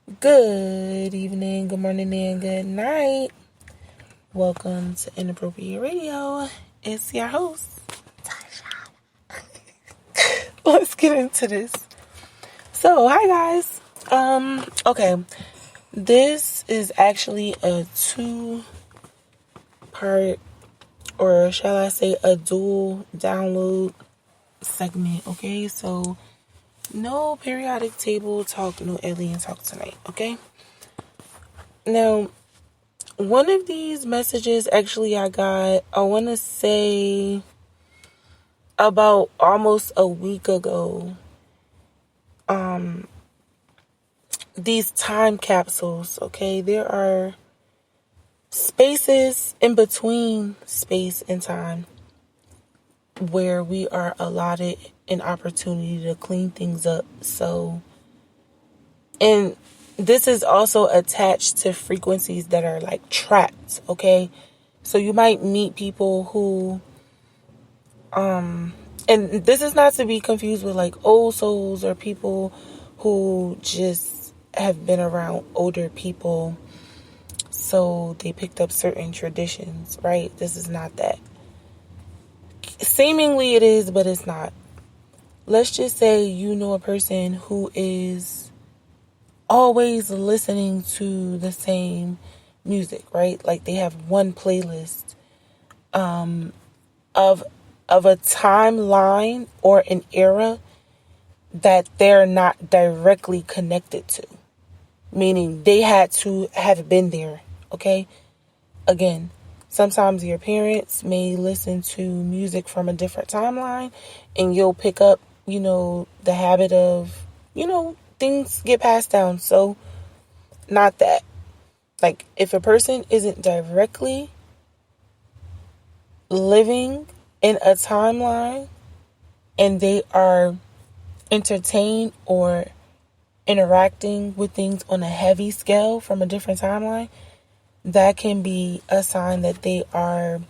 Good evening, good morning, and good night. Welcome to Inappropriate Radio. It's your host, Tasha. Let's get into this. So, hi guys. Okay. This is actually a two-part, or shall I say a dual download segment, okay? So, no periodic table talk, no alien talk tonight, okay? Now, one of these messages actually I got, I want to say about almost a week ago. These time capsules, okay? There are spaces in between space and time where we are allotted an opportunity to clean things up. So, and this is also attached to frequencies that are like trapped, okay? So you might meet people who, and this is not to be confused with like old souls or people who just have been around older people, so they picked up certain traditions, right? This is not that. Seemingly it is, but it's not. Let's just say you know a person who is always listening to the same music, right? Like they have one playlist of a timeline or an era that they're not directly connected to. Meaning they had to have been there, okay? Again, sometimes your parents may listen to music from a different timeline and you'll pick up, the habit of, things get passed down. So, not that. Like, if a person isn't directly living in a timeline and they are entertained or interacting with things on a heavy scale from a different timeline, that can be a sign that they are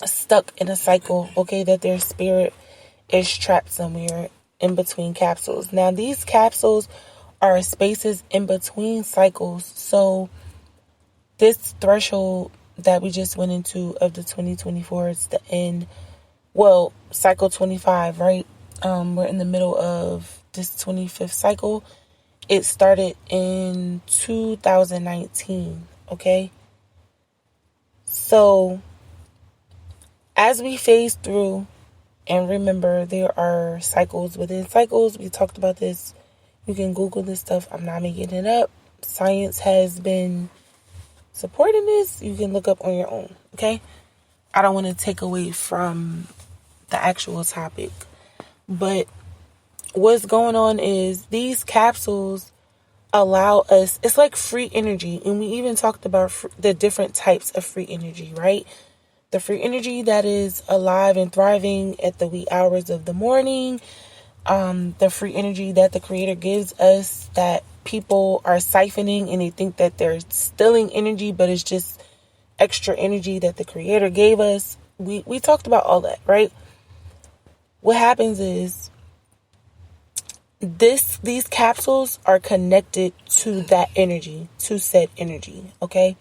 stuck in a cycle, okay? That their spirit is trapped somewhere in between capsules. Now, these capsules are spaces in between cycles. So this threshold that we just went into of the 2024, it's the end, well, cycle 25, right? We're in the middle of this 25th cycle. It started in 2019, okay? So as we phase through, and remember, there are cycles within cycles. We talked about this. You can Google this stuff. I'm not making it up. Science has been supporting this. You can look up on your own, okay? I don't want to take away from the actual topic. But what's going on is these capsules allow us, it's like free energy. And we even talked about the different types of free energy, right? The free energy that is alive and thriving at the wee hours of the morning. The free energy that the creator gives us that people are siphoning and they think that they're stealing energy, but it's just extra energy that the creator gave us. We talked about all that, right? What happens is these capsules are connected to that energy, to said energy, okay?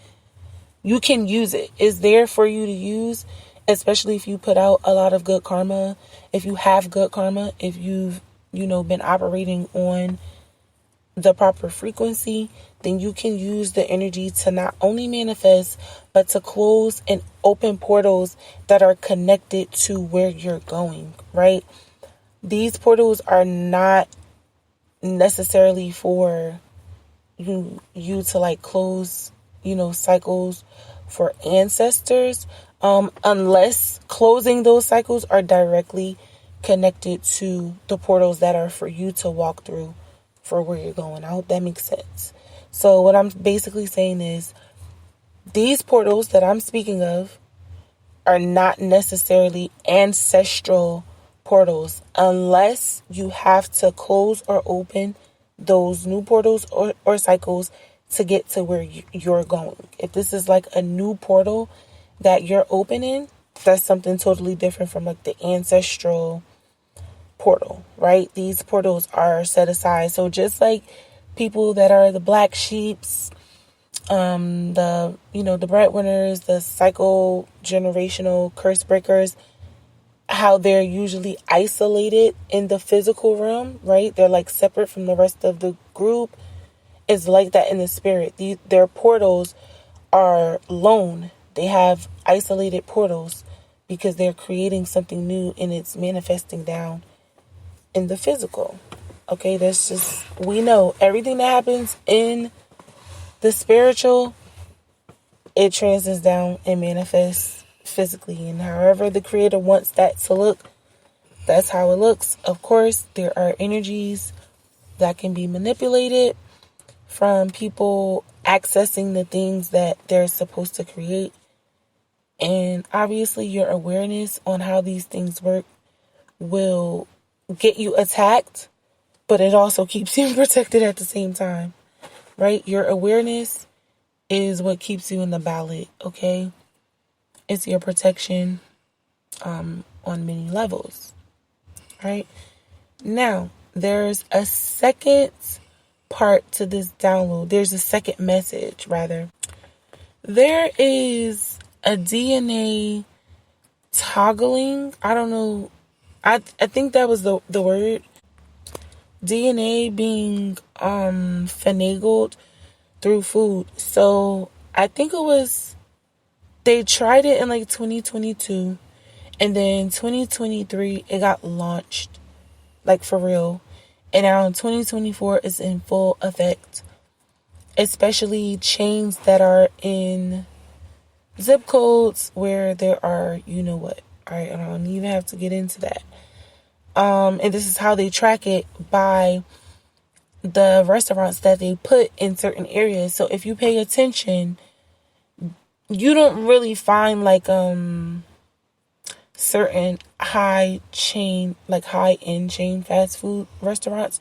You can use it. It's there for you to use, especially if you put out a lot of good karma. If you have good karma, if you've, been operating on the proper frequency, then you can use the energy to not only manifest, but to close and open portals that are connected to where you're going, right? These portals are not necessarily for you to like close, cycles for ancestors, unless closing those cycles are directly connected to the portals that are for you to walk through for where you're going. I hope that makes sense. So what I'm basically saying is these portals that I'm speaking of are not necessarily ancestral portals unless you have to close or open those new portals or cycles to get to where you're going. If this is like a new portal that you're opening, that's something totally different from like the ancestral portal, right? These portals are set aside. So just like people that are the black sheeps, the breadwinners, the cycle generational curse breakers, how they're usually isolated in the physical realm, right? They're like separate from the rest of the group. It's like that in the spirit. Their portals are lone. They have isolated portals because they're creating something new and it's manifesting down in the physical. Okay, that's just, we know everything that happens in the spiritual, it transcends down and manifests physically. And however the creator wants that to look, that's how it looks. Of course, there are energies that can be manipulated from people accessing the things that they're supposed to create. And obviously your awareness on how these things work will get you attacked, but it also keeps you protected at the same time, right? Your awareness is what keeps you in the ballot, okay? It's your protection on many levels, right? Now, there's a second part to this download. There's a second message, rather. There is a DNA toggling. I don't know. I think that was the word. DNA being finagled through food. So I think they tried it in like 2022, and then 2023 it got launched, like for real. And now in 2024 it's in full effect, especially chains that are in zip codes where there are, you know what. All right, I don't even have to get into that. And this is how they track it by the restaurants that they put in certain areas. So if you pay attention, you don't really find like certain high-end chain fast food restaurants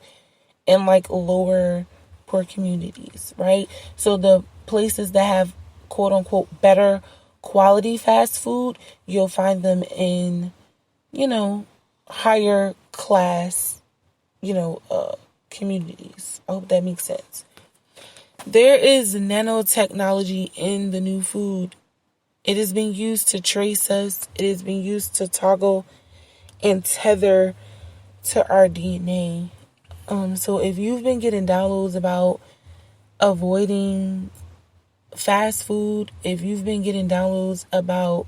in like lower poor communities, right? So the places that have quote unquote better quality fast food, you'll find them in, higher class, communities. I hope that makes sense. There is nanotechnology in the new food. It is being used to trace us. It is being used to toggle and tether to our DNA. So if you've been getting downloads about avoiding fast food, if you've been getting downloads about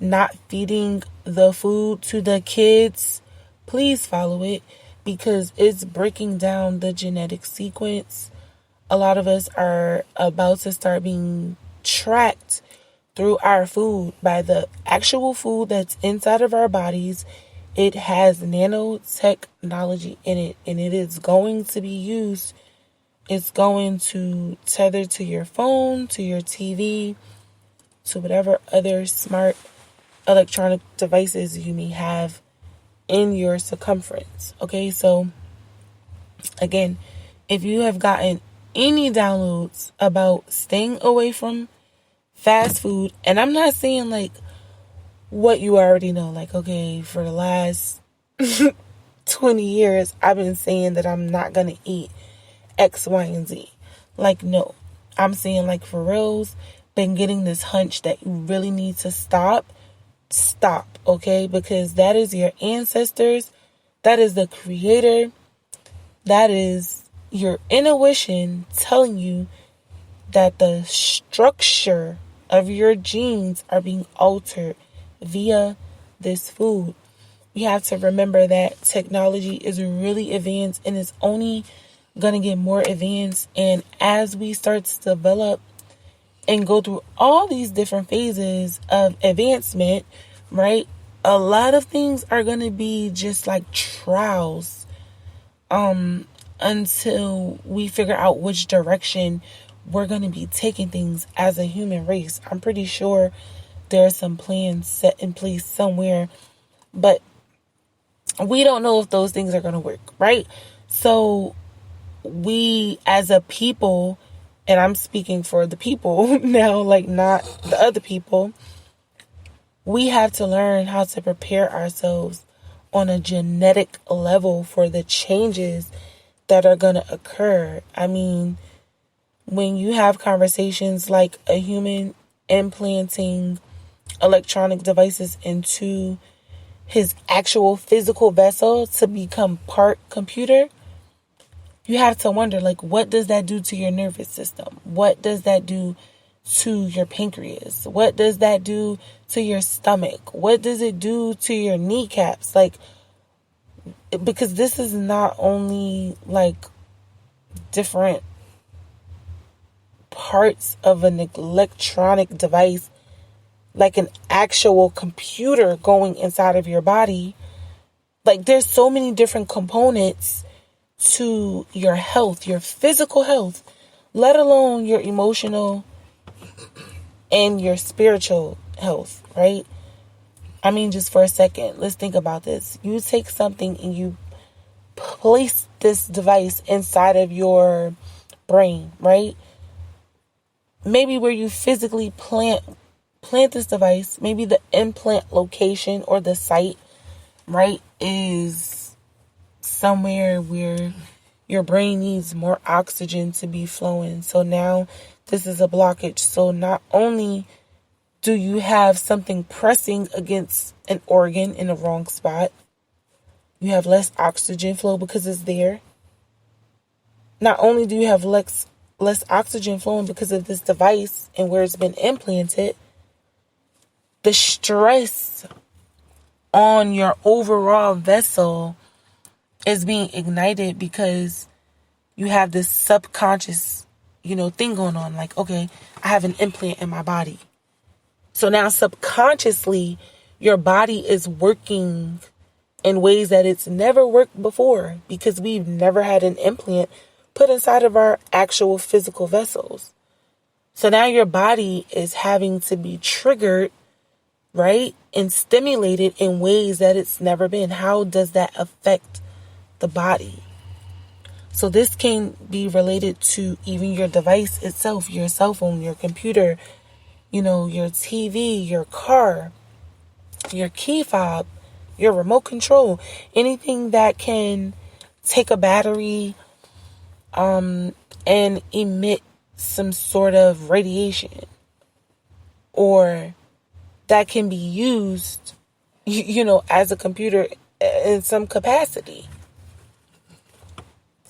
not feeding the food to the kids, please follow it because it's breaking down the genetic sequence. A lot of us are about to start being tracked through our food by the actual food that's inside of our bodies. It has nanotechnology in it, and it is going to be used. It's going to tether to your phone, to your TV, to whatever other smart electronic devices you may have in your circumference. Okay, so again, if you have gotten any downloads about staying away from fast food, and I'm not saying like what you already know, like, okay, for the last 20 years, I've been saying that I'm not going to eat X, Y, and Z. Like, no, I'm saying like for reals, been getting this hunch that you really need to stop, okay? Because that is your ancestors. That is the creator. That is your intuition telling you that the structure of your genes are being altered via this food. We have to remember that technology is really advanced and it's only going to get more advanced. And as we start to develop and go through all these different phases of advancement, right? A lot of things are going to be just like trials until we figure out which direction we're going to be taking things as a human race. I'm pretty sure there are some plans set in place somewhere, but we don't know if those things are going to work, right? So we as a people, and I'm speaking for the people now, like not the other people, we have to learn how to prepare ourselves on a genetic level for the changes that are going to occur. I mean, when you have conversations like a human implanting electronic devices into his actual physical vessel to become part computer, you have to wonder, like, what does that do to your nervous system? What does that do to your pancreas? What does that do to your stomach? What does it do to your kneecaps? Like, because this is not only like different parts of an electronic device, like an actual computer going inside of your body. Like, there's so many different components to your health, your physical health, let alone your emotional and your spiritual health, right? I mean, just for a second, let's think about this. You take something and you place this device inside of your brain, right? Maybe where you physically plant this device, maybe the implant location or the site, right, is somewhere where your brain needs more oxygen to be flowing. So now this is a blockage. So not only do you have something pressing against an organ in the wrong spot, you have less oxygen flow because it's there. Not only do you have less oxygen flowing because of this device and where it's been implanted, the stress on your overall vessel is being ignited because you have this subconscious, thing going on. Like, okay, I have an implant in my body. So now subconsciously, your body is working in ways that it's never worked before because we've never had an implant put inside of our actual physical vessels. So now your body is having to be triggered, right, and stimulated in ways that it's never been. How does that affect the body? So this can be related to even your device itself, your cell phone, your computer, your TV, your car, your key fob, your remote control, anything that can take a battery and emit some sort of radiation, or that can be used, as a computer in some capacity.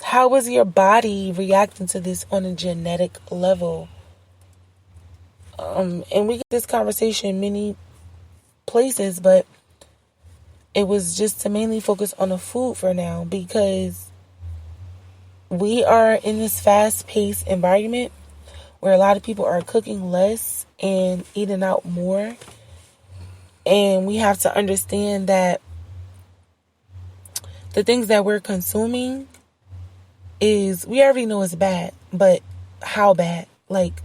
How is your body reacting to this on a genetic level? And we get this conversation many places, but it was just to mainly focus on the food for now, because we are in this fast-paced environment where a lot of people are cooking less and eating out more. And we have to understand that the things that we're consuming is, we already know it's bad, but how bad? Like,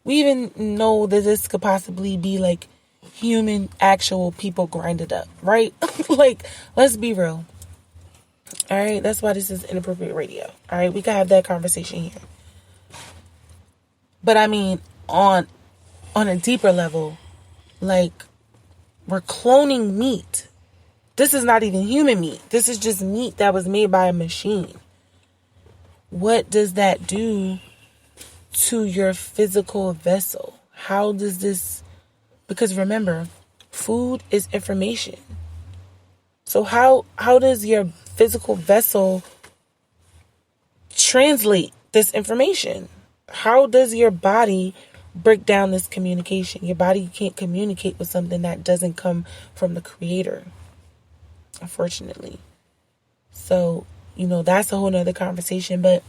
we even know that this could possibly be like human, actual people grinded up, right? Like, let's be real. All right, that's why this is inappropriate radio. All right, we can have that conversation here. But I mean, on a deeper level, like, we're cloning meat. This is not even human meat. This is just meat that was made by a machine. What does that do to your physical vessel? How does this... Because remember, food is information. So how does your physical vessel translate this information? How does your body break down this communication? Your body can't communicate with something that doesn't come from the creator, unfortunately. So, that's a whole nother conversation. But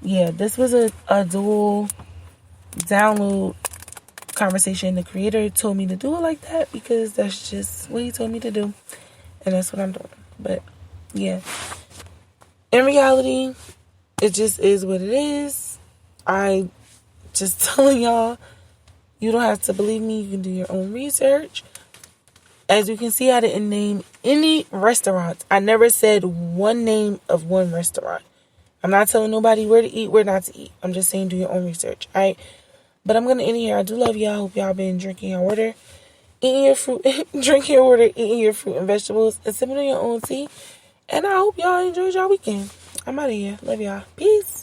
yeah, this was a dual download conversation. The creator told me to do it like that because that's just what he told me to do, and that's what I'm doing. But yeah, in reality, it just is what it is. I just telling y'all, you don't have to believe me. You can do your own research. As you can see, I didn't name any restaurants. I never said one name of one restaurant. I'm not telling nobody where to eat, where not to eat. I'm just saying do your own research. All right. But I'm going to end here. I do love y'all. Hope y'all been drinking your water, eating your fruit, drinking your water, eating your fruit and vegetables, and sipping on your own tea. And I hope y'all enjoyed y'all weekend. I'm out of here. Love y'all. Peace.